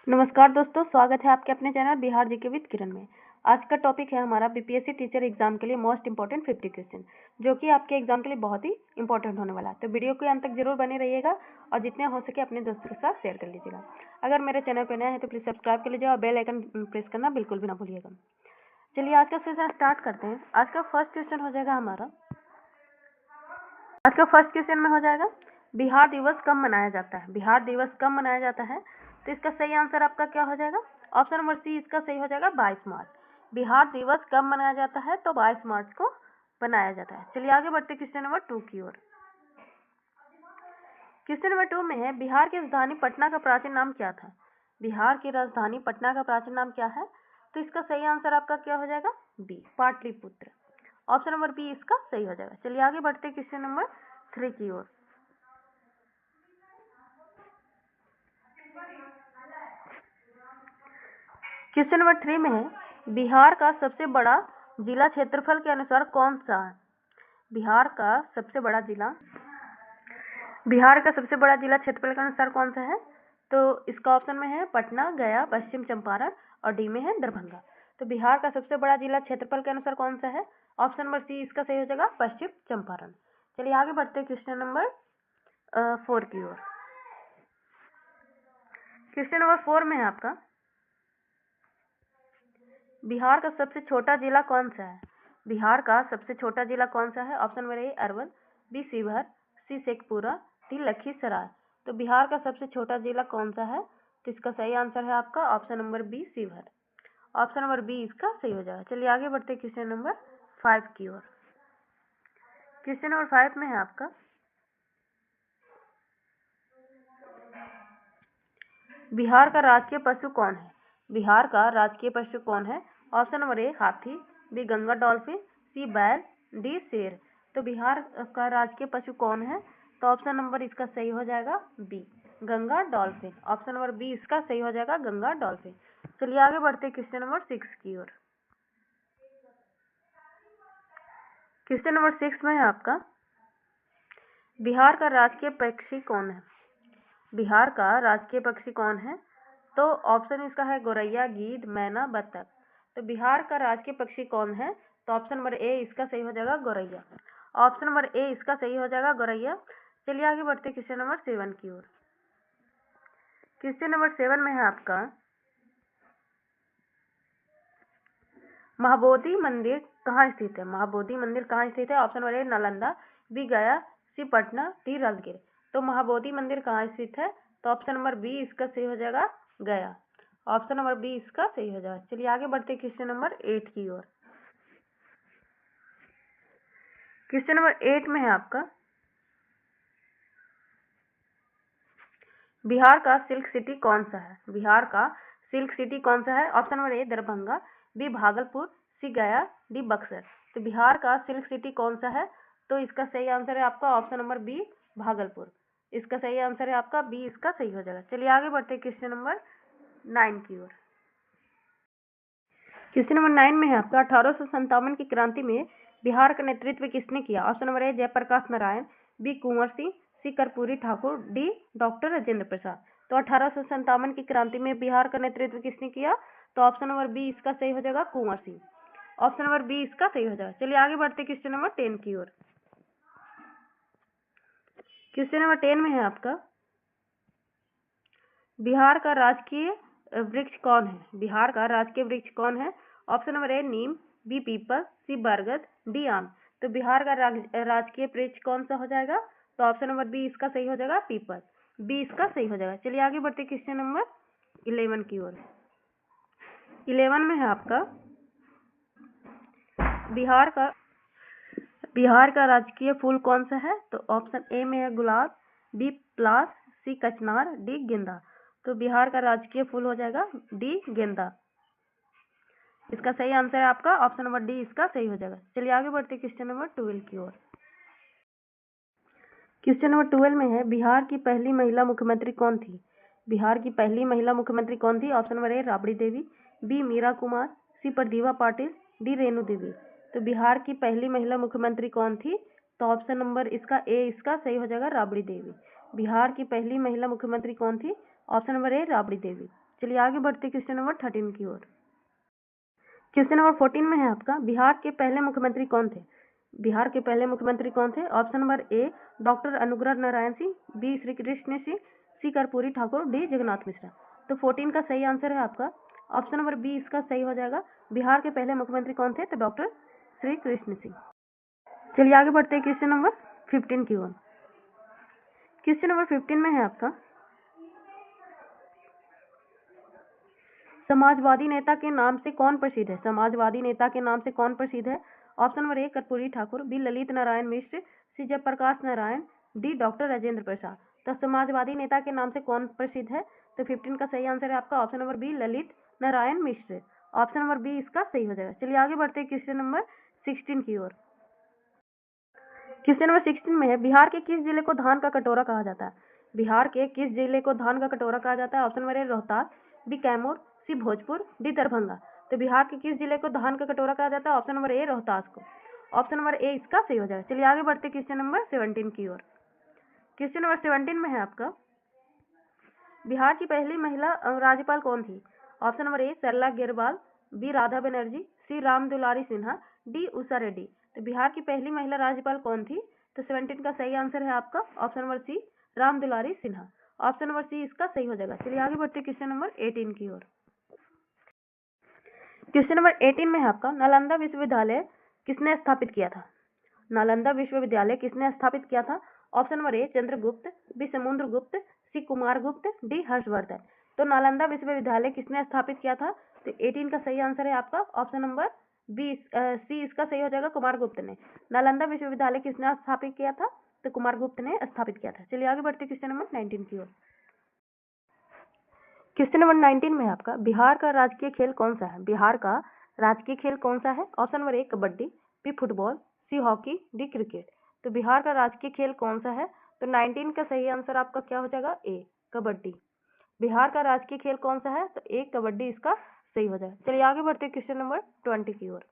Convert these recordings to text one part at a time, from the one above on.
नमस्कार दोस्तों, स्वागत है आपके अपने चैनल बिहार जीके विद किरण में। आज का टॉपिक है हमारा बीपीएससी टीचर एग्जाम के लिए मोस्ट इंपॉर्टेंट 50 क्वेश्चन, जो कि आपके एग्जाम के लिए बहुत ही इंपॉर्टेंट होने वाला है। तो वीडियो के अंत तक जरूर बने रहिएगा और जितने हो सके अपने दोस्तों के साथ शेयर कर लीजिएगा। अगर मेरे चैनल पर नया है तो प्लीज सब्सक्राइब कर लीजिएगा और बेल आइकन प्रेस करना बिल्कुल भी ना भूलिएगा। चलिए आज का सेशन स्टार्ट करते हैं। आज का फर्स्ट क्वेश्चन हो जाएगा हमारा, आज का फर्स्ट क्वेश्चन में हो जाएगा बिहार दिवस कब मनाया जाता है। बिहार दिवस कब मनाया जाता है, तो इसका सही आंसर आपका क्या हो जाएगा? ऑप्शन नंबर सी इसका सही हो जाएगा 22 मार्च। बिहार दिवस कब मनाया जाता है, तो 22 मार्च को मनाया जाता है। चलिए आगे बढ़ते क्वेश्चन नंबर 2 की ओर। क्वेश्चन नंबर 2 में है बिहार की राजधानी पटना का प्राचीन नाम क्या था। बिहार की राजधानी पटना का प्राचीन नाम क्या है, तो इसका सही आंसर आपका क्या हो जाएगा? B, Pataliputra. Option number B इसका सही हो जाएगा। चलिए आगे बढ़ते क्वेश्चन नंबर 3 की ओर। क्वेश्चन नंबर 3 में है बिहार का सबसे बड़ा जिला क्षेत्रफल के अनुसार कौन सा है। बिहार का सबसे बड़ा जिला क्षेत्रफल के अनुसार कौन सा है, तो इसका ऑप्शन में है पटना, गया, पश्चिम चंपारण और डी में है दरभंगा। तो बिहार का सबसे बड़ा जिला क्षेत्रफल के अनुसार कौन सा है? ऑप्शन नंबर सी इसका सही हो जाएगा पश्चिम चंपारण। चलिए आगे बढ़ते हैं क्वेश्चन नंबर 4 की ओर। क्वेश्चन नंबर 4 में है आपका बिहार का सबसे छोटा जिला कौन सा है। बिहार का सबसे छोटा जिला कौन सा है? Option number A Arwal, B Sheohar, C Sheikhpura, D Lakhisarai. तो बिहार का सबसे छोटा जिला कौन सा है, तो इसका सही आंसर है आपका option number B Sheohar. Option number B इसका सही हो जाएगा। चलिए आगे बढ़ते क्वेश्चन नंबर 5 की ओर। क्वेश्चन नंबर 5 में है आपका बिहार का राजकीय पशु कौन है। बिहार का राजकीय पशु कौन है? ऑप्शन नंबर ए हाथी, बी गंगा डॉल्फिन, सी बैल, डी शेर। तो बिहार का राजकीय पशु कौन है, तो ऑप्शन नंबर इसका सही हो जाएगा B, Ganga dolphin. Option number B इसका सही हो जाएगा गंगा डॉल्फिन। चलिए आगे बढ़ते क्वेश्चन नंबर 6 की ओर। क्वेश्चन नंबर 6 में है आपका बिहार का राजकीय पक्षी कौन है। बिहार का राजकीय पक्षी कौन है, तो ऑप्शन इसका है गौरैया, गीद, मैना, बत्तख। तो बिहार का राजकीय पक्षी कौन है, तो ऑप्शन नंबर ए इसका सही हो जाएगा गौरैया। ऑप्शन नंबर ए इसका सही हो जाएगा गौरैया। चलिए आगे बढ़ते क्वेश्चन नंबर 7 की ओर। क्वेश्चन नंबर 7 में है आपका महाबोधि मंदिर कहाँ स्थित है। महाबोधि मंदिर कहाँ स्थित है? Option number A Nalanda, B Gaya, C Patna, D Rajgir. तो महाबोधि मंदिर कहाँ स्थित है, तो ऑप्शन नंबर बी इसका सही हो जाएगा गया। ऑप्शन नंबर बी इसका सही हो जाएगा। चलिए आगे बढ़ते क्वेश्चन नंबर 8 की ओर। क्वेश्चन नंबर 8 में है आपका बिहार का सिल्क सिटी कौन सा है। बिहार का सिल्क सिटी कौन सा है? Option number A Darbhanga, B Bhagalpur, C Gaya, D Buxar. तो बिहार का सिल्क सिटी कौन सा है, तो इसका सही आंसर है आपका ऑप्शन नंबर बी भागलपुर। इसका सही आंसर है आपका बी, इसका सही हो जाएगा। चलिए आगे बढ़ते क्वेश्चन नंबर 9 की ओर। क्वेश्चन नंबर 9 में है आपका 1857 की क्रांति में बिहार का नेतृत्व किसने किया। Option number A Jayaprakash Narayan, B Kunwar Singh, C Karpoori Thakur, D doctor Rajendra Prasad. तो 1857 की क्रांति में बिहार का नेतृत्व किसने किया, तो ऑप्शन नंबर बी इसका सही हो जाएगा Kunwar Singh. Option number B इसका सही हो जाएगा। चलिए आगे बढ़ते क्वेश्चन नंबर 10 की ओर। क्वेश्चन नंबर 10 में है आपका बिहार का राजकीय वृक्ष कौन है। बिहार का राजकीय वृक्ष कौन है? ऑप्शन नंबर ए नीम, बी पीपल, सी बरगद, डी आम। तो बिहार का राजकीय वृक्ष कौन सा हो जाएगा, तो ऑप्शन नंबर बी इसका सही हो जाएगा पीपल। बी इसका सही हो जाएगा। चलिए आगे बढ़ते क्वेश्चन नंबर 11 की ओर। 11 में है आपका बिहार का राजकीय फूल कौन सा है, तो ऑप्शन ए में है गुलाब, बी पलाश, सी कचनार, डी गेंदा। तो बिहार का राजकीय फूल हो जाएगा डी गेंदा। इसका सही आंसर है आपका ऑप्शन नंबर डी, इसका सही हो जाएगा। चलिए आगे बढ़ते क्वेश्चन नंबर 12 की ओर। क्वेश्चन नंबर 12 में है बिहार की पहली महिला मुख्यमंत्री कौन थी। बिहार की पहली महिला मुख्यमंत्री कौन थी? Option number A Rabri Devi, B Meira Kumar, C Pratibha Patil, D Renu Devi. तो बिहार की पहली महिला मुख्यमंत्री कौन थी, तो ऑप्शन नंबर इसका ए इसका सही हो जाएगा राबड़ी देवी। बिहार की पहली महिला मुख्यमंत्री कौन थी? ऑप्शन नंबर ए राबड़ी देवी। चलिए आगे बढ़ते क्वेश्चन नंबर 13 की ओर। क्वेश्चन नंबर 14 में है आपका, बिहार के पहले मुख्यमंत्री कौन थे? बिहार के पहले मुख्यमंत्री कौन थे? Option number A doctor Anugrah Narayan Singh, B Shri Krishna Singh, C Karpoori Thakur, D Jagannath Mishra. तो 14 का सही आंसर है आपका ऑप्शन नंबर बी, इसका सही हो जाएगा। बिहार के पहले मुख्यमंत्री कौन थे? तो डॉक्टर श्री कृष्ण सिंह। चलिए आगे बढ़ते हैं क्वेश्चन नंबर 15 की ओर। क्वेश्चन नंबर 15 में है आपका, समाजवादी नेता के नाम से कौन प्रसिद्ध है? समाजवादी नेता के नाम से कौन प्रसिद्ध है? Option number A Karpoori Thakur, B Lalit Narayan Mishra, C Jayaprakash Narayan, D doctor Rajendra Prasad. तो समाजवादी नेता के नाम से कौन प्रसिद्ध है? तो 15 का सही आंसर है आपका option number B Lalit Narayan Mishra. Option number B इसका सही हो जाएगा। चलिए आगे बढ़ते हैं क्वेश्चन नंबर 16 की ओर। क्वेश्चन नंबर 16 में है, बिहार के किस जिले को धान का कटोरा कहा जाता है? बिहार के किस जिले को धान का कटोरा कहा जाता है? Option number A Rohtas, B Kaimur, C Bhojpur, D Darbhanga. तो बिहार के किस जिले को धान का कटोरा कहा जाता है? ऑप्शन नंबर ए रोहतास को। ऑप्शन नंबर ए इसका सही हो जाएगा। चलिए आगे बढ़ते क्वेश्चन नंबर 17 की ओर। क्वेश्चन नंबर 17 में है आपका, बिहार की पहली महिला राज्यपाल कौन थी? Option number A Sarla Grewal, B Radha Banerjee, C Ram Dulari Sinha, D Usha Reddy. तो बिहार की पहली महिला राज्यपाल कौन थी? तो 17 का सही आंसर है आपका option number C Ram Dulari Sinha. Option number C इसका सही हो जाएगा। चलिए आगे बढ़ते क्वेश्चन नंबर 18 की ओर। क्वेश्चन नंबर 18 में है आपका, नालंदा विश्वविद्यालय किसने स्थापित किया था? नालंदा विश्वविद्यालय किसने स्थापित किया था? Option number A Chandragupta, B Samudragupta, C Kumaragupta, D Harshavardhan. तो नालंदा विश्वविद्यालय किसने स्थापित किया था? तो 18 का सही आंसर है आपका ऑप्शन नंबर बी सी इसका सही हो जाएगा, कुमारगुप्त ने। नालंदा विश्वविद्यालय किसने स्थापित किया था? तो कुमारगुप्त ने स्थापित किया था। चलिए आगे बढ़ते क्वेश्चन नंबर 19 की ओर। क्वेश्चन नंबर 19 में आपका, बिहार का राजकीय खेल कौन सा है? बिहार का राजकीय खेल कौन सा है? Option number A kabaddi, B football, C hockey, D cricket. तो बिहार का राजकीय खेल कौन सा है? तो 19 का सही आंसर आपका क्या हो जाएगा? ए कबड्डी। बिहार का राजकीय खेल कौन सा है? तो ए कबड्डी इसका सही हो जाएगा। चलिए आगे बढ़ते क्वेश्चन नंबर 20 की ओर।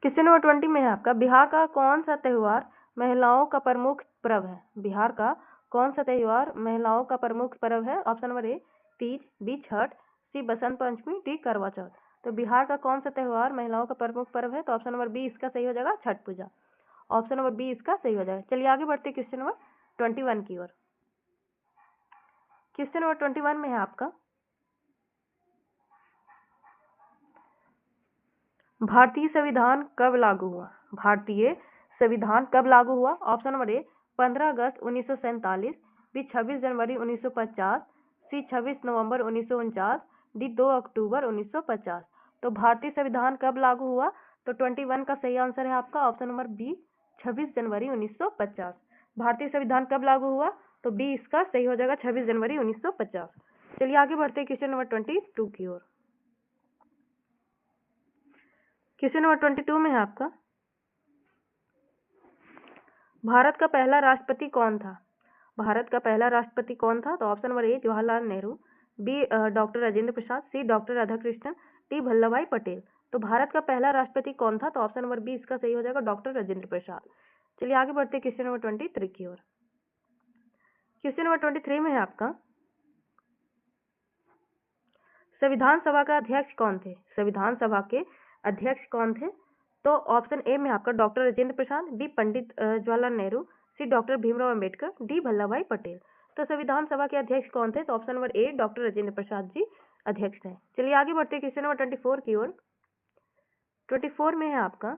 क्वेश्चन नंबर 20 में है आपका, बिहार का कौन सा त्योहार महिलाओं का प्रमुख पर्व है? बिहार का कौन सा त्योहार महिलाओं का प्रमुख पर्व है? Option number A Teej, B Chhath, C Basant Panchami, D Karva Chauth. तो बिहार का कौन सा त्योहार महिलाओं का प्रमुख पर्व है? तो ऑप्शन नंबर बी इसका सही हो जाएगा, छठ पूजा। ऑप्शन नंबर बी इसका सही हो जाएगा। चलिए आगे बढ़ते क्वेश्चन नंबर 21 की ओर। क्वेश्चन नंबर 21 में है आपका, भारतीय संविधान कब लागू हुआ? भारतीय संविधान कब लागू हुआ? ऑप्शन नंबर ए 15 अगस्त 1947, बी 26 जनवरी 1950, सी 26 नवंबर 1949, डी 2 अक्टूबर 1950। तो भारतीय संविधान कब लागू हुआ? तो 21 का सही आंसर है आपका ऑप्शन नंबर बी 26 जनवरी 1950। भारतीय संविधान कब लागू हुआ? तो बी इसका सही हो जाएगा, 26 जनवरी 1950। चलिए आगे बढ़ते हैं क्वेश्चन नंबर 22 की ओर। क्वेश्चन नंबर 22 में है आपका, भारत का पहला राष्ट्रपति कौन था? भारत का पहला राष्ट्रपति कौन था? तो option number A Jawaharlal Nehru, B doctor Rajendra Prasad, C doctor Radhakrishnan, D Vallabh Bhai Patel. तो भारत का पहला राष्ट्रपति कौन था? तो ऑप्शन नंबर बी इसका सही हो जाएगा, डॉक्टर राजेंद्र प्रसाद। चलिए आगे बढ़ते क्वेश्चन नंबर 23 की ओर। क्वेश्चन नंबर 23 में है आपका, संविधान सभा का अध्यक्ष कौन थे? संविधान सभा के अध्यक्ष कौन थे? तो ऑप्शन ए में आपका डॉक्टर राजेंद्र प्रसाद, बी पंडित जवाहरलाल नेहरू, सी डॉक्टर भीमराव अंबेडकर, डी वल्लभ भाई पटेल। तो संविधान सभा के अध्यक्ष कौन थे? तो option number A doctor Rajendra Prasad ji अध्यक्ष हैं। चलिए आगे बढ़ते क्वेश्चन नंबर 24 की ओर। 24 में है आपका,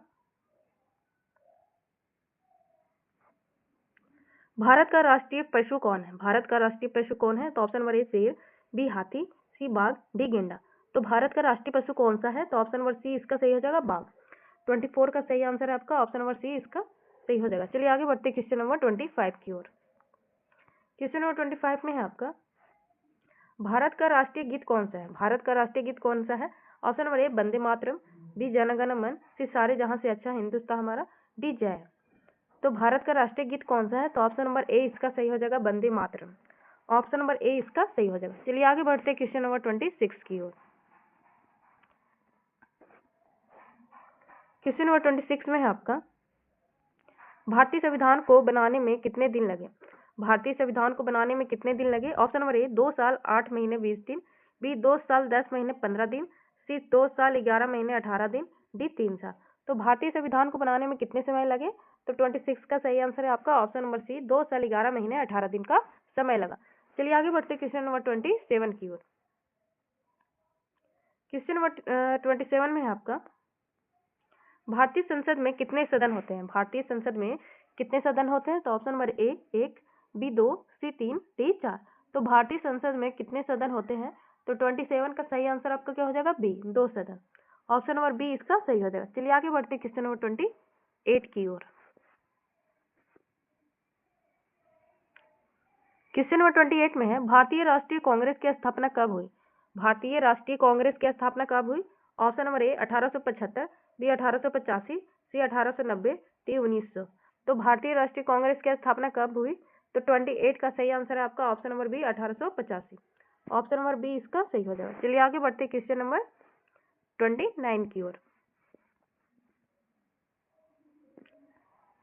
भारत का राष्ट्रीय पशु कौन है? भारत का राष्ट्रीय पशु कौन है? तो ऑप्शन नंबर ए शेर, बी हाथी, सी बाघ, डी गेंडा। तो भारत का राष्ट्रीय पशु कौन सा है? तो ऑप्शन नंबर सी इसका सही हो जाएगा, बाघ। 24 का सही आंसर है आपका ऑप्शन नंबर सी इसका सही हो जाएगा। चलिए आगे बढ़ते क्वेश्चन नंबर 25 की ओर। क्वेश्चन नंबर 25 में है आपका, भारत का राष्ट्रीय गीत कौन सा है? भारत का राष्ट्रीय गीत कौन सा है? Option number A Vande Mataram, B Jana Gana मन, सी सारे जहां से अच्छा हिंदुस्तान हमारा, डी जय। तो भारत का राष्ट्रीय गीत कौन सा है? तो ऑप्शन नंबर ए इसका सही हो जाएगा, वंदे मातरम। ऑप्शन नंबर ए इसका सही हो जाएगा। चलिए आगे बढ़ते क्वेश्चन नंबर 26 की ओर। क्वेश्चन नंबर 26 में है आपका, भारतीय संविधान को बनाने में कितने दिन लगे? भारतीय संविधान को बनाने में कितने दिन लगे? ऑप्शन नंबर ए 2 साल 8 महीने 20 दिन, बी 2 साल 10 महीने 15 दिन, सी 2 साल 11 महीने 18 दिन, डी 3 साल। तो भारतीय संविधान को बनाने में कितने समय लगे? तो 26 का सही आंसर है आपका ऑप्शन नंबर सी 2 साल 11 महीने 18 दिन का समय लगा। चलिए आगे बढ़ते क्वेश्चन नंबर 27 की ओर। क्वेश्चन नंबर 27 में है आपका, भारतीय संसद में कितने सदन होते हैं? भारतीय संसद में कितने सदन होते हैं? तो option number A 1, B 2, C 3, D 4। तो भारतीय संसद में कितने सदन होते हैं? तो 27 का सही आंसर आपका क्या हो जाएगा? बी 2 सदन। ऑप्शन नंबर बी इसका सही हो जाएगा। चलिए आगे बढ़ते हैं क्वेश्चन नंबर 28 की ओर। क्वेश्चन नंबर 28 में है, भारतीय राष्ट्रीय कांग्रेस की स्थापना कब हुई? भारतीय राष्ट्रीय कांग्रेस की स्थापना कब हुई? Option number A 1875, B 1885, C 1890, D 1900। तो भारतीय राष्ट्रीय कांग्रेस की स्थापना कब हुई? तो 28 का सही आंसर है आपका option number B 1885। Option number B इसका सही हो जाएगा। चलिए आगे बढ़ते हैं क्वेश्चन नंबर 29 की ओर।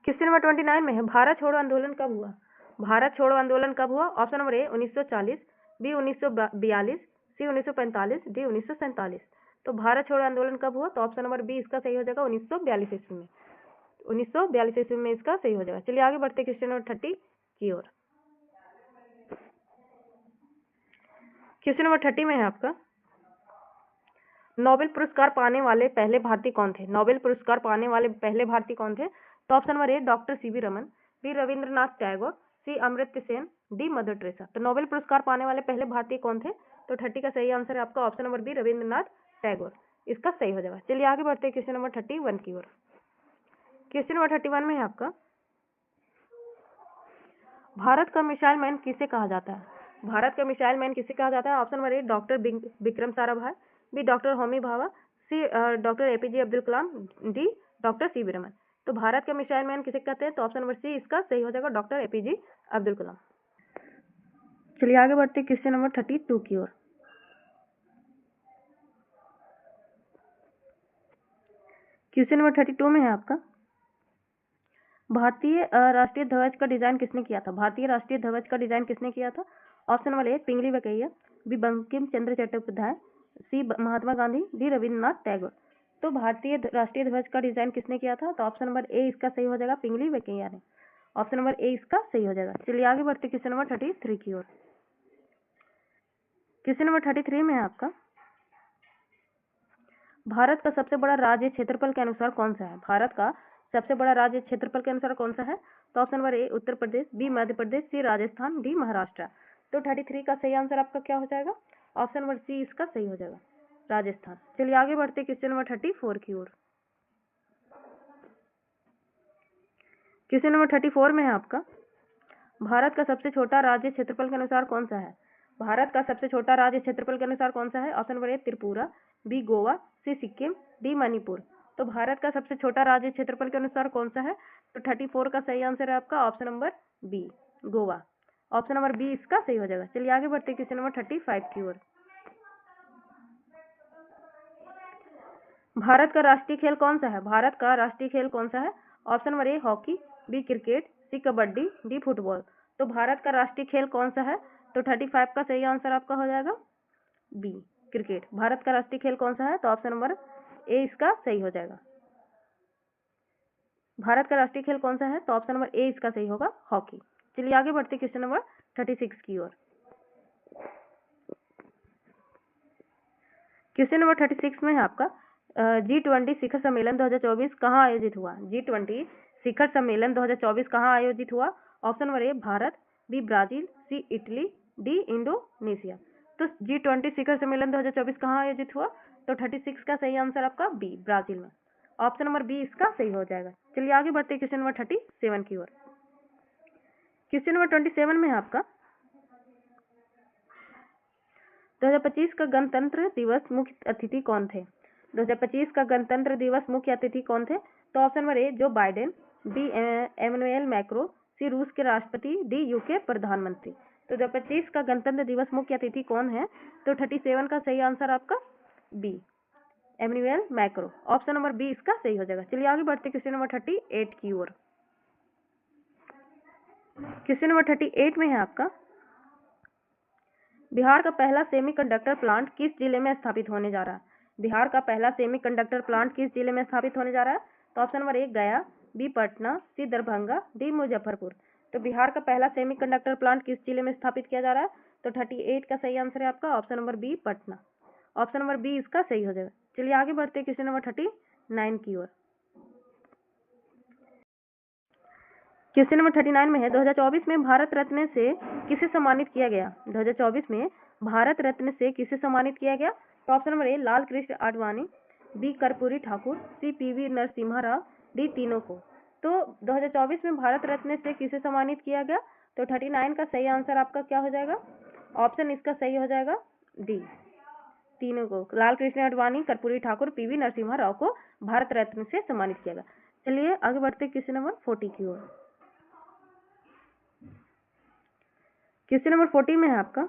क्वेश्चन नंबर 29 में है, भारत छोड़ो आंदोलन कब हुआ? भारत छोड़ो आंदोलन कब हुआ? Option number A 1940, B 1942, C 1945, D 1947। तो भारत छोड़ो आंदोलन कब हुआ? तो ऑप्शन नंबर बी इसका सही हो जाएगा 1942 ईस्वी में। 1942 ईस्वी में इसका सही हो जाएगा। चलिए आगे बढ़ते क्वेश्चन नंबर 30 की ओर। क्वेश्चन नंबर 30 में है आपका, नोबेल पुरस्कार पाने वाले पहले भारतीय कौन थे? नोबेल पुरस्कार पाने वाले पहले भारतीय कौन थे? तो option number A doctor C V Raman, B Rabindranath Tagore, C Amartya Sen, D mother Teresa. तो नोबेल पुरस्कार पाने वाले पहले भारतीय कौन थे? तो 30 का सही आंसर है आपका option number B Rabindranath Tagore. इसका सही हो जाएगा। चलिए आगे बढ़ते हैं क्वेश्चन नंबर 31 की ओर। क्वेश्चन नंबर 31 में है आपका, भारत का मिसाइल मैन किसे कहा जाता है? भारत का मिसाइल मैन किसे कहा जाता है? Option number A doctor Vikram Sarabhai, B doctor Homi Bhabha, C doctor APJ Abdul Kalam, D doctor C V Raman. तो भारत का मिसाइल मैन किसे कहते हैं? तो ऑप्शन नंबर सी इसका सही हो जाएगा डॉक्टर एपीजे अब्दुल कलाम। चलिए आगे बढ़ते हैं क्वेश्चन नंबर 32 की ओर। क्वेश्चन नंबर 32 में है आपका, भारतीय राष्ट्रीय ध्वज का डिजाइन किसने किया था? भारतीय राष्ट्रीय ध्वज का डिजाइन किसने किया था? Option number A Pingali Venkayya, B Bankim Chandra Chattopadhyay, C Mahatma Gandhi, D Rabindranath Tagore. तो भारतीय राष्ट्रीय ध्वज का डिजाइन किसने किया था? तो ऑप्शन नंबर ए इसका सही हो जाएगा पिंगली वेंकैया ने। ऑप्शन नंबर ए इसका सही हो जाएगा। चलिए आगे बढ़ते क्वेश्चन नंबर 33 की ओर। क्वेश्चन नंबर 33 में है आपका, भारत का सबसे बड़ा राज्य क्षेत्रफल के अनुसार कौन सा है? भारत का सबसे बड़ा राज्य क्षेत्रफल के अनुसार कौन सा है? तो option number A Uttar Pradesh, B Madhya Pradesh, C Rajasthan, D Maharashtra. तो 33 का सही आंसर आपका क्या हो जाएगा? ऑप्शन नंबर सी इसका सही हो जाएगा राजस्थान। चलिए आगे बढ़ते क्वेश्चन नंबर 34 की ओर। क्वेश्चन नंबर 34 में है आपका, भारत का सबसे छोटा राज्य क्षेत्रफल के अनुसार कौन सा है? भारत का सबसे छोटा राज्य क्षेत्रफल के अनुसार कौन सा है? Option number A Tripura, B Goa, C Sikkim, D Manipur. तो भारत का सबसे छोटा राज्य क्षेत्रफल के अनुसार कौन सा है? तो 34 का सही आंसर है आपका option number B Goa. Option number B इसका सही हो जाएगा। चलिए आगे बढ़ते क्वेश्चन नंबर 35 की ओर। भारत का राष्ट्रीय खेल कौन सा है? भारत का राष्ट्रीय खेल कौन सा है? Option number A hockey, B cricket, C kabaddi, D football. तो भारत का राष्ट्रीय खेल कौन सा है? तो 35 का सही आंसर आपका हो जाएगा बी क्रिकेट। भारत का राष्ट्रीय खेल कौन सा है? तो ऑप्शन नंबर ए इसका सही हो जाएगा। भारत का राष्ट्रीय खेल कौन सा है? तो ऑप्शन नंबर ए इसका सही होगा हॉकी। चलिए आगे बढ़ते क्वेश्चन नंबर 36 की ओर। क्वेश्चन नंबर 36 में है आपका, G20 शिखर सम्मेलन 2024 कहाँ आयोजित हुआ? G20 शिखर सम्मेलन 2024 कहाँ आयोजित हुआ? Option number A Bharat, B Brazil, C Italy, D Indonesia. तो G20 शिखर सम्मेलन 2024 कहाँ आयोजित हुआ? तो 36 का सही आंसर आपका बी ब्राजील में। ऑप्शन नंबर बी इसका सही हो जाएगा। चलिए आगे बढ़ते क्वेश्चन नंबर 37 की ओर। क्वेश्चन नंबर 27 में है आपका, 2025 का गणतंत्र दिवस मुख्य अतिथि कौन थे? 2025 का गणतंत्र दिवस मुख्य अतिथि कौन थे? तो option number A Joe Biden, B Emmanuel Macron, C रूस के राष्ट्रपति, डी यूके प्रधानमंत्री। तो 2025 का गणतंत्र दिवस मुख्य अतिथि कौन है? तो 37 का सही आंसर आपका B Emmanuel Macron. Option number B इसका सही हो जाएगा। चलिए आगे बढ़ते क्वेश्चन नंबर 38 की ओर। क्वेश्चन नंबर 38 में है आपका, बिहार का पहला सेमीकंडक्टर प्लांट किस जिले में स्थापित होने जा रहा है? बिहार का पहला सेमीकंडक्टर प्लांट किस जिले में स्थापित होने जा रहा है? तो ऑप्शन नंबर ए गया, बी पटना, सी दरभंगा, डी मुजफ्फरपुर। तो बिहार का पहला सेमीकंडक्टर प्लांट किस जिले में स्थापित किया जा रहा है? तो 38 का सही आंसर है आपका option number B Patna. Option number B इसका सही हो जाएगा। चलिए आगे बढ़ते हैं क्वेश्चन नंबर 39 की ओर। क्वेश्चन नंबर 39 में है, 2024 में भारत रत्न से किसे सम्मानित किया गया? 2024 में भारत रत्न से किसे सम्मानित किया गया? तो option number A Lal Krishna Advani, B Karpoori Thakur, C P V Narasimha Rao, D तीनों को। तो 2024 में भारत रत्न से किसे सम्मानित किया गया? तो 39 का सही आंसर आपका क्या हो जाएगा? ऑप्शन इसका सही हो जाएगा डी, तीनों को। लाल कृष्ण आडवाणी, कर्पूरी ठाकुर, पीवी नरसिम्हा राव को भारत रत्न से सम्मानित किया गया। चलिए आगे बढ़ते क्वेश्चन नंबर 40 की ओर। क्वेश्चन नंबर 40 में है आपका,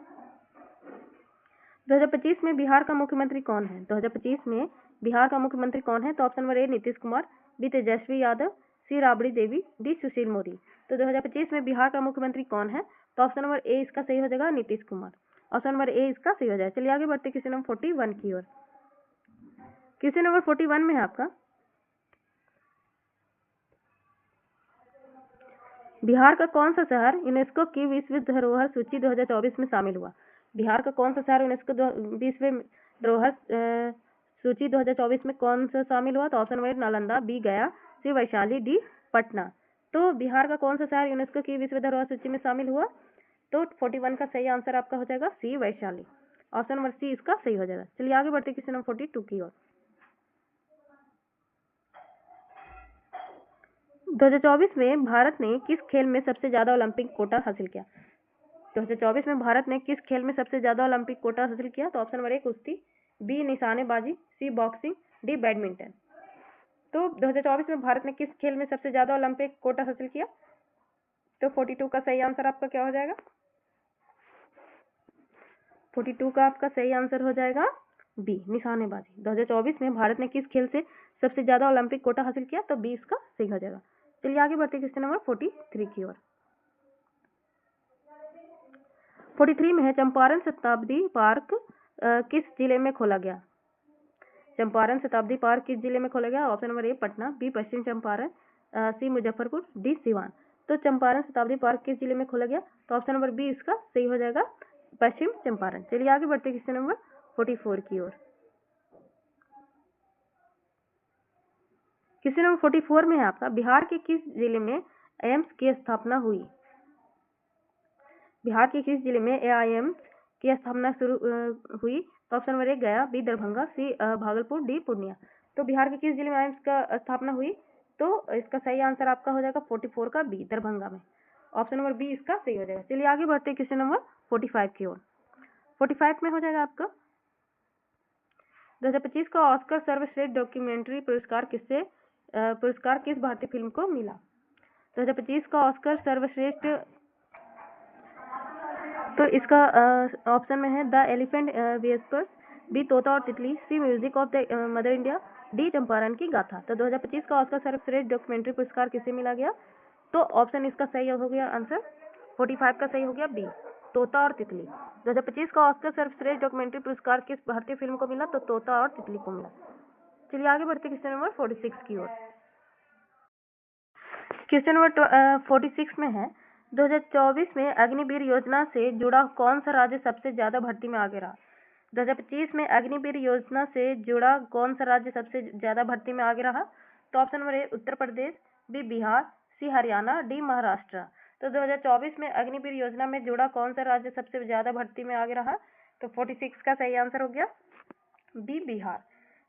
2025 में बिहार का मुख्यमंत्री कौन है? 2025 में बिहार का मुख्यमंत्री कौन है? तो option number A Nitish Kumar, B Tejashwi Yadav, C Rabri Devi, D Sushil Modi. तो 2025 में बिहार का मुख्यमंत्री कौन है? तो ऑप्शन नंबर ए इसका सही हो जाएगा नीतीश कुमार। ऑप्शन नंबर ए इसका सही हो जाएगा। चलिए आगे बढ़ते क्वेश्चन नंबर 41 की ओर। क्वेश्चन नंबर 41 में है आपका, बिहार का कौन सा शहर यूनेस्को की विश्व धरोहर सूची 2024 में शामिल हुआ? बिहार का कौन सा शहर यूनेस्को विश्व धरोहर सूची 2024 में कौन सा शामिल हुआ? तो option number Nalanda, B Gaya, सी वैशाली, डी पटना। तो बिहार का कौन सा शहर यूनेस्को की विश्व धरोहर सूची में शामिल हुआ? तो 41 का सही आंसर आपका हो जाएगा सी वैशाली। ऑप्शन नंबर सी इसका सही हो जाएगा। चलिए आगे बढ़ते क्वेश्चन नंबर 42 की ओर। 2024 में भारत ने किस खेल में सबसे ज्यादा ओलंपिक कोटा हासिल किया? 2024 में भारत ने किस खेल में सबसे ज्यादा ओलंपिक कोटा हासिल किया? तो ऑप्शन नंबर ए कुश्ती, बी निशानेबाजी, सी बॉक्सिंग, डी बैडमिंटन। तो 2024 में भारत ने किस खेल में सबसे ज्यादा ओलंपिक कोटा हासिल किया? तो 42 का सही आंसर आपका क्या हो जाएगा? 42 का आपका सही आंसर हो जाएगा बी निशानेबाजी। 2024 में भारत ने किस खेल से सबसे ज्यादा ओलंपिक कोटा हासिल किया? तो बी इसका सही हो जाएगा। चलिए आगे बढ़ते क्वेश्चन नंबर 43 की ओर। 43 में है, चंपारण शताब्दी पार्क किस जिले में खोला गया? चंपारण शताब्दी पार्क किस जिले में खोला गया? Option number A Patna, B Paschim Champaran, C Muzaffarpur, D Siwan. तो चंपारण शताब्दी पार्क किस जिले में खोला गया? तो ऑप्शन नंबर बी इसका सही हो जाएगा पश्चिम चंपारण। चलिए आगे बढ़ते क्वेश्चन नंबर 44 की ओर। क्वेश्चन नंबर 44 में है आपका, बिहार के किस जिले में एम्स की स्थापना हुई? बिहार के किस जिले में एआईएम्स की स्थापना शुरू हुई? तो ऑप्शन नंबर ए गया, बी दरभंगा, सी भागलपुर, डी पूर्णिया। तो बिहार के किस जिले में एम्स का स्थापना हुई? तो इसका सही आंसर आपका हो जाएगा 44 का बी दरभंगा में। ऑप्शन नंबर बी इसका सही हो जाएगा। चलिए आगे बढ़ते हैं क्वेश्चन नंबर 45 की ओर। 45 में हो जाएगा आपका, 2025 का ऑस्कर सर्वश्रेष्ठ डॉक्यूमेंट्री पुरस्कार किस भारतीय फिल्म को मिला? 2025 का ऑस्कर सर्वश्रेष्ठ, तो इसका ऑप्शन में है द एलिफेंट विस्पर्स, बी तोता और तितली, C music of the Mother India, D Champaran की गाथा। तो 2025 का ऑस्कर सर्वश्रेष्ठ डॉक्यूमेंट्री पुरस्कार किसे मिला गया? तो ऑप्शन इसका सही हो गया आंसर 45 का सही हो गया बी तोता और तितली। 2025 का ऑस्कर सर्वश्रेष्ठ डॉक्यूमेंट्री पुरस्कार किस भारतीय फिल्म को मिला? तो तोता और तितली को मिला। चलिए आगे बढ़ते क्वेश्चन नंबर 46 की ओर। क्वेश्चन नंबर 46 में है, 2024 में अग्निवीर योजना से जुड़ा कौन सा राज्य सबसे ज्यादा भर्ती में आगे रहा? 2025 में अग्निवीर योजना से जुड़ा कौन सा राज्य सबसे ज्यादा भर्ती में आगे रहा? तो option number A Uttar Pradesh, B Bihar, C Haryana, D Maharashtra. तो 2024 में अग्निवीर योजना में जुड़ा कौन सा राज्य सबसे ज्यादा भर्ती में आगे रहा? तो 46 का सही आंसर हो गया बी बिहार।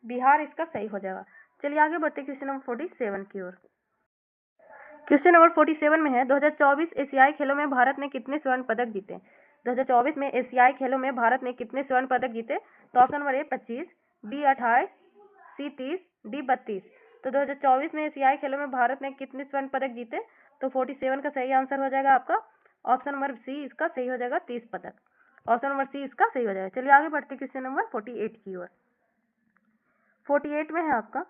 बिहार इसका सही हो जाएगा। चलिए आगे बढ़ते क्वेश्चन नंबर 47 की ओर। क्वेश्चन नंबर 47 में है, 2024 एशियाई खेलों में भारत ने कितने स्वर्ण पदक जीते? 2024 में एशियाई खेलों में भारत ने कितने स्वर्ण पदक जीते? तो option number A 25, B 28, C 30, D 32। तो 2024 में एशियाई खेलों में भारत ने कितने स्वर्ण पदक जीते? तो 47 का सही आंसर हो जाएगा आपका ऑप्शन नंबर सी इसका सही हो जाएगा 30 पदक। ऑप्शन नंबर सी इसका सही हो जाएगा। चलिए आगे बढ़ते क्वेश्चन नंबर 48 की ओर। 48 में है आपका,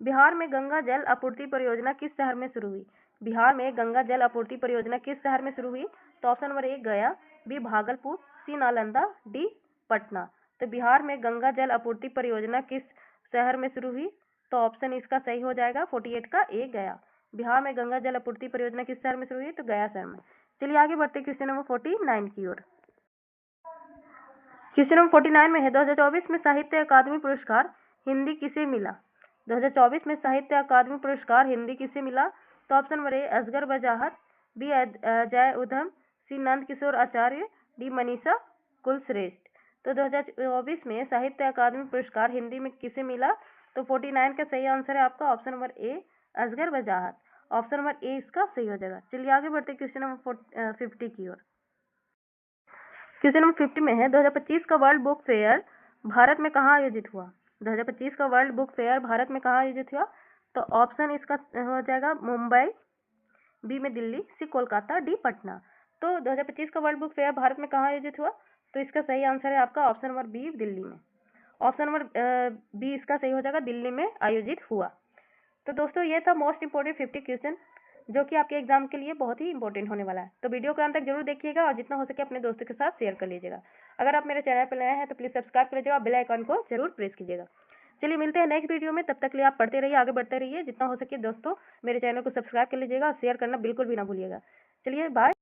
बिहार में गंगा जल आपूर्ति परियोजना किस शहर में शुरू हुई? बिहार में गंगा जल आपूर्ति परियोजना किस शहर में शुरू हुई? तो ऑप्शन नंबर ए गया, बी भागलपुर, सी नालंदा, डी पटना। तो बिहार में गंगा जल आपूर्ति परियोजना किस शहर में शुरू हुई? तो ऑप्शन इसका सही हो जाएगा 48 का ए गया। बिहार में गंगा जल आपूर्ति परियोजना किस शहर में शुरू हुई? तो गया शहर में। चलिए आगे बढ़ते क्वेश्चन नंबर 49 की ओर। क्वेश्चन नंबर 49 में है 2024 में साहित्य अकादमी पुरस्कार हिंदी किसे मिला? 2024 में साहित्य अकादमी पुरस्कार हिंदी किसे मिला? तो ऑप्शन नंबर ए असगर वजाहत, बी अजय उधम, सी नंद किशोर आचार्य, डी मनीषा कुलश्रेष्ठ। तो 2024 में साहित्य अकादमी पुरस्कार हिंदी में किसे मिला? तो 49 का सही आंसर है आपका ऑप्शन नंबर ए असगर वजाहत। ऑप्शन नंबर ए इसका सही हो जाएगा। चलिए आगे बढ़ते क्वेश्चन नंबर 50 की ओर। क्वेश्चन नंबर 50 में है 2025 का वर्ल्ड बुक फेयर भारत में कहाँ आयोजित हुआ? 2025 का वर्ल्ड बुक फेयर भारत में कहाँ आयोजित हुआ? तो ऑप्शन इसका हो जाएगा मुंबई, बी में दिल्ली, सी कोलकाता, डी पटना। तो 2025 का वर्ल्ड बुक फेयर भारत में कहाँ आयोजित हुआ? तो इसका सही आंसर है आपका ऑप्शन नंबर बी दिल्ली में। ऑप्शन नंबर बी इसका सही हो जाएगा, दिल्ली में आयोजित हुआ। तो दोस्तों ये था मोस्ट इंपोर्टेंट 50 क्वेश्चन जो कि आपके एग्जाम के लिए बहुत ही इंपॉर्टेंट होने वाला है। तो वीडियो को अंत तक जरूर देखिएगा और जितना हो सके अपने दोस्तों के साथ शेयर कर लीजिएगा। अगर आप मेरे चैनल पर नए हैं तो प्लीज सब्सक्राइब कर लीजिएगा और बेल आइकन को जरूर प्रेस कीजिएगा। चलिए मिलते हैं नेक्स्ट वीडियो में, तब तक के लिए आप पढ़ते रहिए, आगे बढ़ते रहिए। जितना हो सके दोस्तों मेरे चैनल को सब्सक्राइब कर लीजिएगा और शेयर करना बिल्कुल भी ना भूलिएगा। चलिए बाय।